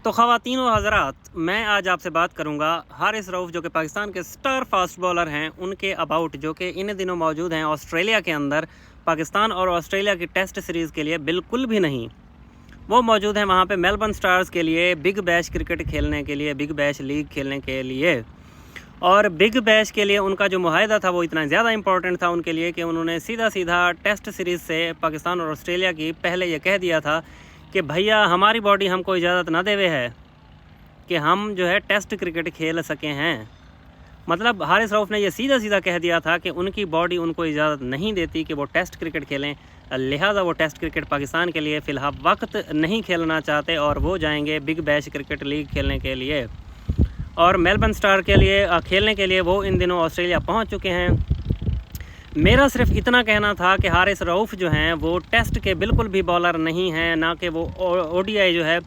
تو خواتین و حضرات، میں آج آپ سے بات کروں گا حارث رؤف جو کہ پاکستان کے سٹار فاسٹ بولر ہیں ان کے اباؤٹ، جو کہ ان دنوں موجود ہیں آسٹریلیا کے اندر۔ پاکستان اور آسٹریلیا کی ٹیسٹ سیریز کے لیے بالکل بھی نہیں، وہ موجود ہیں وہاں پہ میلبرن سٹارز کے لیے بگ بیش کرکٹ کھیلنے کے لیے، بگ بیش لیگ کھیلنے کے لیے۔ اور بگ بیش کے لیے ان کا جو معاہدہ تھا وہ اتنا زیادہ امپورٹنٹ تھا ان کے لیے کہ انہوں نے سیدھا ٹیسٹ سیریز سے پاکستان اور آسٹریلیا کی پہلے یہ کہہ دیا تھا کہ بھیا ہماری باڈی ہم کو اجازت نہ دے ہے کہ ہم جو ہے ٹیسٹ کرکٹ کھیل سکے ہیں۔ مطلب حارث رؤف نے یہ سیدھا کہہ دیا تھا کہ ان کی باڈی ان کو اجازت نہیں دیتی کہ وہ ٹیسٹ کرکٹ کھیلیں، لہٰذا وہ ٹیسٹ کرکٹ پاکستان کے لیے فی الحال وقت نہیں کھیلنا چاہتے اور وہ جائیں گے بگ بیش کرکٹ لیگ کھیلنے کے لیے۔ اور میلبرن سٹار کے لیے کھیلنے کے لیے وہ ان دنوں آسٹریلیا پہنچ چکے ہیں۔ میرا صرف اتنا کہنا تھا کہ حارث رؤف جو ہیں وہ ٹیسٹ کے بالکل بھی بالر نہیں ہیں، نہ کہ وہ او ڈی آئی جو ہے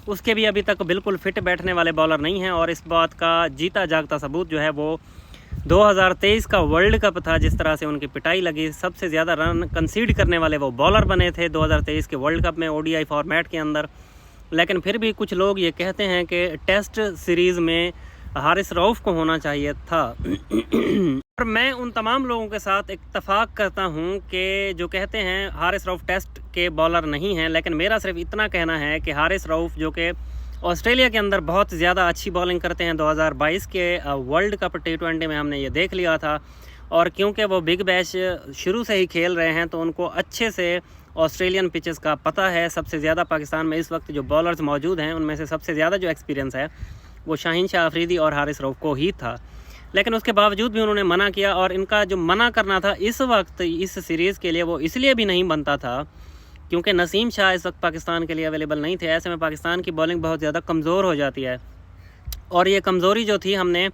اس کے بھی ابھی تک بالکل فٹ بیٹھنے والے بالر نہیں ہیں۔ اور اس بات کا جیتا جاگتا ثبوت جو ہے وہ 2023 کا ورلڈ کپ تھا، جس طرح سے ان کی پٹائی لگی، سب سے زیادہ رن کنسیڈ کرنے والے وہ بالر بنے تھے 2023 کے ورلڈ کپ میں او ڈی آئی فارمیٹ کے اندر۔ لیکن پھر بھی کچھ لوگ یہ کہتے ہیں کہ ٹیسٹ سیریز میں حارث رؤف کو ہونا چاہیے تھا۔ اور میں ان تمام لوگوں کے ساتھ اتفاق کرتا ہوں کہ جو کہتے ہیں حارث رؤف ٹیسٹ کے بالر نہیں ہیں، لیکن میرا صرف اتنا کہنا ہے کہ حارث رؤف جو کہ آسٹریلیا کے اندر بہت زیادہ اچھی بالنگ کرتے ہیں، 2022 کے ورلڈ کپ T20 میں ہم نے یہ دیکھ لیا تھا۔ اور کیونکہ وہ بگ بیش شروع سے ہی کھیل رہے ہیں تو ان کو اچھے سے آسٹریلین پچز کا پتہ ہے۔ سب سے زیادہ پاکستان میں اس وقت جو بالرز موجود ہیں ان میں سے سب سے زیادہ جو ایکسپیرینس ہے وہ شاہین شاہ آفریدی اور حارث رؤف کو ہی تھا، لیکن اس کے باوجود بھی انہوں نے منع کیا۔ اور ان کا جو منع کرنا تھا اس وقت اس سیریز کے لیے وہ اس لیے بھی نہیں بنتا تھا کیونکہ نسیم شاہ اس وقت پاکستان کے لیے اویلیبل نہیں تھے۔ ایسے میں پاکستان کی بالنگ بہت زیادہ کمزور ہو جاتی ہے، اور یہ کمزوری جو تھی ہم نے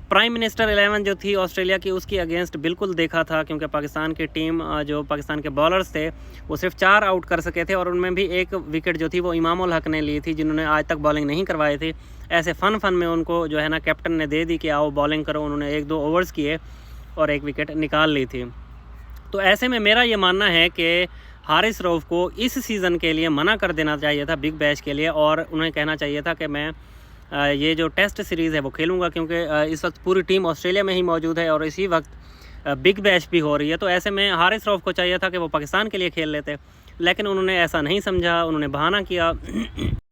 پرائم منسٹر 11 جو تھی آسٹریلیا کی اس کی اگینسٹ بالکل دیکھا تھا، کیونکہ پاکستان کی ٹیم جو پاکستان کے بالرز تھے وہ صرف 4 آؤٹ کر سکے تھے، اور ان میں بھی ایک وکٹ جو تھی وہ امام الحق نے لی تھی، جنہوں نے آج تک بالنگ نہیں کروائی تھی۔ ایسے فن میں ان کو جو ہے نا کیپٹن نے دے دی کہ آؤ بالنگ کرو، انہوں نے 1-2 اوورز کیے اور 1 وکٹ نکال لی تھی۔ تو ایسے میں میرا یہ ماننا ہے کہ حارث رؤف کو اس سیزن کے لیے منع کر دینا چاہیے تھا بگ بیش کے لیے، اور انہیں کہنا چاہیے تھا کہ میں یہ جو ٹیسٹ سیریز ہے وہ کھیلوں گا، کیونکہ اس وقت پوری ٹیم آسٹریلیا میں ہی موجود ہے اور اسی وقت بگ بیش بھی ہو رہی ہے۔ تو ایسے میں حارث رؤف کو چاہیے تھا کہ وہ پاکستان کے لیے کھیل لیتے، لیکن انہوں نے ایسا نہیں سمجھا، انہوں نے بہانہ کیا۔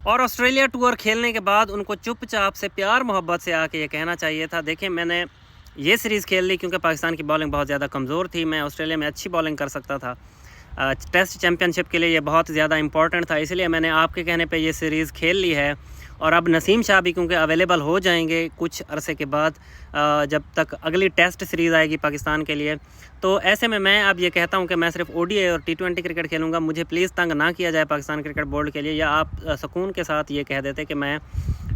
اور آسٹریلیا ٹور کھیلنے کے بعد ان کو چپ چاپ سے پیار محبت سے آ کے یہ کہنا چاہیے تھا، دیکھیں میں نے یہ سیریز کھیل لی کیونکہ پاکستان کی بالنگ بہت زیادہ کمزور تھی، میں آسٹریلیا میں اچھی بالنگ کر سکتا تھا، ٹیسٹ چیمپئن شپ کے لیے یہ بہت زیادہ امپورٹنٹ تھا، اس لیے میں نے آپ کے کہنے پہ یہ سیریز کھیل لی ہے۔ اور اب نسیم شاہ بھی کیونکہ اویلیبل ہو جائیں گے کچھ عرصے کے بعد، جب تک اگلی ٹیسٹ سیریز آئے گی پاکستان کے لیے، تو ایسے میں اب یہ کہتا ہوں کہ میں صرف او ڈی آئی اور T20 کرکٹ کھیلوں گا۔ مجھے پلیز تنگ نہ کیا جائے پاکستان کرکٹ بورڈ کے لیے، یا آپ سکون کے ساتھ یہ کہہ دیتے کہ میں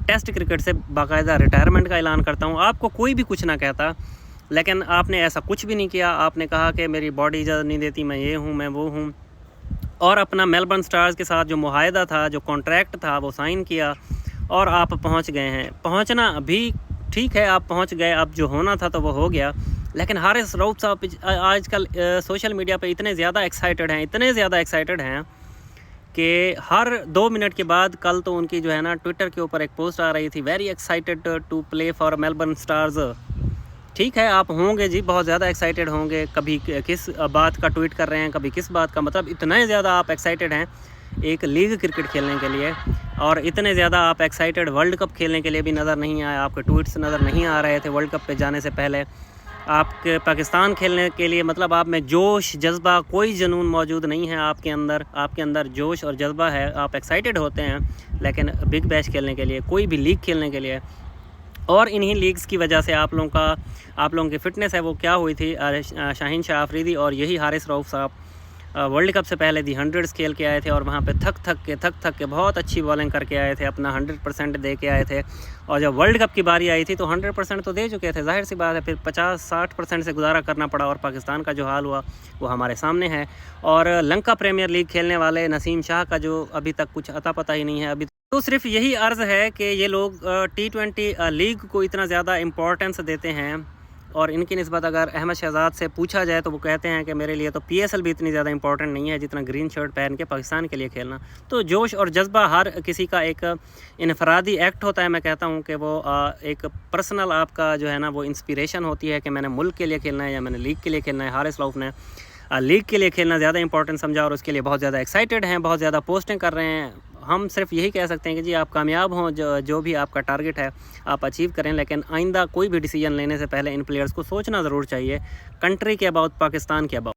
ٹیسٹ کرکٹ سے باقاعدہ ریٹائرمنٹ کا اعلان کرتا ہوں، آپ کو کوئی بھی کچھ نہ کہتا، لیکن آپ نے ایسا کچھ بھی نہیں کیا۔ آپ نے کہا کہ میری باڈی اجازت نہیں دیتی، میں یہ ہوں، میں وہ ہوں، اور اپنا میلبرن سٹارز کے ساتھ جو معاہدہ تھا، جو کانٹریکٹ تھا، وہ سائن کیا اور آپ پہنچ گئے ہیں۔ پہنچنا بھی ٹھیک ہے، آپ پہنچ گئے، اب جو ہونا تھا تو وہ ہو گیا، لیکن حارث رؤف صاحب آج کل سوشل میڈیا پہ اتنے زیادہ ایکسائٹڈ ہیں کہ ہر 2 منٹ کے بعد، کل تو ان کی جو ہے نا ٹویٹر کے اوپر ایک پوسٹ آ رہی تھی، very excited to play for Melbourne Stars. ٹھیک ہے، آپ ہوں گے جی، بہت زیادہ ایکسائٹڈ ہوں گے، کبھی کس بات کا ٹویٹ کر رہے ہیں، کبھی کس بات کا، مطلب اتنا زیادہ آپ ایکسائٹڈ ہیں ایک لیگ کرکٹ کھیلنے کے لیے، اور اتنے زیادہ آپ ایکسائٹڈ ورلڈ کپ کھیلنے کے لیے بھی نظر نہیں آئے، آپ کے ٹویٹس نظر نہیں آ رہے تھے ورلڈ کپ پہ جانے سے پہلے، آپ کے پاکستان کھیلنے کے لیے مطلب آپ میں جوش جذبہ کوئی جنون موجود نہیں ہے آپ کے اندر جو اور جذبہ ہے، آپ ایکسائٹڈ ہوتے ہیں لیکن بگ بیش کھیلنے کے لیے، کوئی بھی لیگ کھیلنے کے لیے، اور انہی لیگز کی وجہ سے آپ لوگوں کی فٹنس ہے وہ کیا ہوئی تھی۔ شاہین شاہ آفریدی اور یہی حارث رؤف صاحب ورلڈ کپ سے پہلے دی 100 کھیل کے آئے تھے، اور وہاں پہ تھک کے بہت اچھی بالنگ کر کے آئے تھے، اپنا 100% دے کے آئے تھے، اور جب ورلڈ کپ کی باری آئی تھی تو 100% تو دے چکے تھے، ظاہر سی بات ہے، پھر 50-60% سے گزارا کرنا پڑا، اور پاکستان کا جو حال ہوا وہ ہمارے سامنے ہے۔ اور لنکا پریمیئر لیگ کھیلنے والے نسیم شاہ کا جو ابھی تک کچھ عطا پتہ ہی نہیں ہے، ابھی تو صرف یہی عرض ہے کہ یہ لوگ T20 لیگ کو اتنا زیادہ امپورٹنس دیتے ہیں اور ان کی نسبت اگر احمد شہزاد سے پوچھا جائے تو وہ کہتے ہیں کہ میرے لیے تو پی ایس ایل بھی اتنی زیادہ امپورٹنٹ نہیں ہے جتنا گرین شرٹ پہن کے پاکستان کے لیے کھیلنا. تو جوش اور جذبہ ہر کسی کا ایک انفرادی ایکٹ ہوتا ہے. میں کہتا ہوں کہ وہ ایک پرسنل آپ کا جو ہے نا وہ انسپیریشن ہوتی ہے کہ میں نے ملک کے لیے کھیلنا ہے یا میں نے لیگ کے لیے کھیلنا ہے. حارث رؤف نے لیگ کے لیے کھیلنا زیادہ امپورٹنٹ سمجھا اور اس کے لیے بہت زیادہ ایکسائٹیڈ ہیں, بہت زیادہ پوسٹنگ کر رہے ہیں. ہم صرف یہی کہہ سکتے ہیں کہ جی آپ کامیاب ہوں, جو بھی آپ کا ٹارگٹ ہے آپ اچیو کریں, لیکن آئندہ کوئی بھی ڈیسیجن لینے سے پہلے ان پلیئرز کو سوچنا ضرور چاہیے کنٹری کے اباؤٹ, پاکستان کے اباؤٹ.